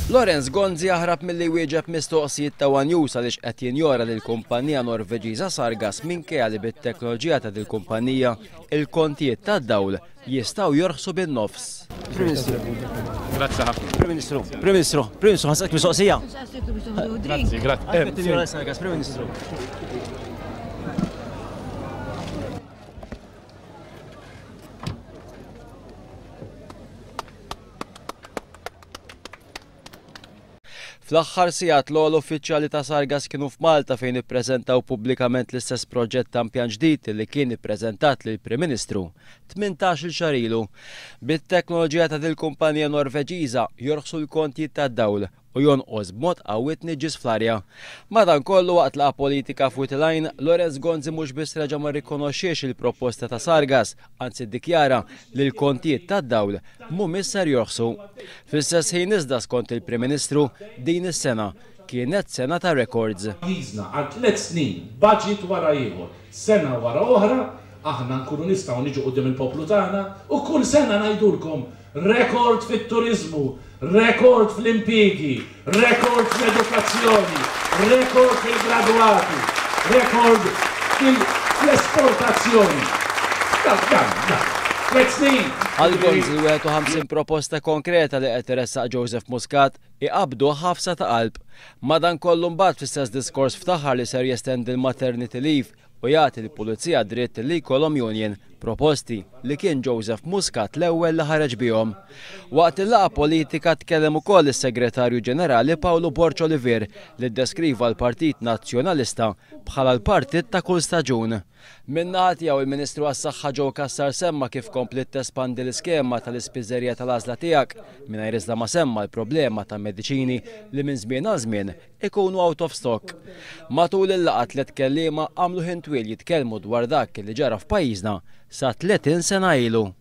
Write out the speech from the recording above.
Lorenz Gonzi jaħrab milli wieġeb mistoqsijiet ta' One News għaliex qed jinjora lil kumpanija Norveġiża Sargas minkejja li bit-teknoloġija ta' dil-kumpanija il-kontijiet tad-dawl jistgħu jorħsu bin-nofs. Grazzi ħafna. Prim Ministru, ħansaqk mistoqsija. Grazzi, grazzi. Prim Ministru. Fl-aħħar sigħat l-ogħla uffiċjali ta' Sargas kienu f'Malta fejn ippreżentaw pubblikament l-istess proġett ta' impjant ġdid li kien ippreżentat lill-Prim Ministru 18-il xahar ilu. Bit-teknoloġija ta' dil-kumpanija Norveġiża jorħsu l-kontijiet tad-dawl u jonqos b'mod qawwiet niġġis fl-arja. Madankollu waqt laqa politika fuq il-għajn, Lorenz Gonzi mhux biss reġa' ma rrikonoxxiex il-proposta ta' Sargas, anzi ddikjara li l-kontijiet tad-dawl mhumiex ser jorħsu. Fl-istess ħin iżda skont il-Prim Ministru din is-sena kienet sena ta' records. Ħiżna għal 3 snin, budget wara ieħor, sena wara oħra, aħna nkunu nistgħu niġu qudiem il-poplu tagħna u kull sena ngħidulkom rekord fit-turiżmu, rekord fl-impjiegi, rekord fl-edukazzjoni, rekord fil-gradwati, rekord fl-esportazzjoni. Għal-Gonzi 51 proposta konkreta li qed iressaq Joseph Muscat iqabdu ħafsa ta' qalb. Madankollu mbagħad fl-istess diskors ftaħar li ser jestendi l-maternity leave u jagħti l-Pulizija dritt li jkollhom union, proposti li kien Joseph Muscat l-ewwel li ħareġ bihom. Waqt il-laqgħa politika tkellem ukoll is-Segretarju Ġenerali Paolo Borċ Olivier li ddeskriva l-Partit Nazzjonalista bħala l-partit ta' kull staġun. Min-naħa tiegħu il-Ministru għas-Saħħa Joe Cassar semma kif komplet tespandi l-iskema tal-ispiżerija tal-għażla tiegħek mingħajr iżda ma semma l-problema ta' mediċini li minn żmien għal żmien ikunu out of stock. Matul il-laqgħa tliet kelliema għamlu ħin twil jitkellmu dwar dak li ġara f'pajjiżna sa 30 sena ilu.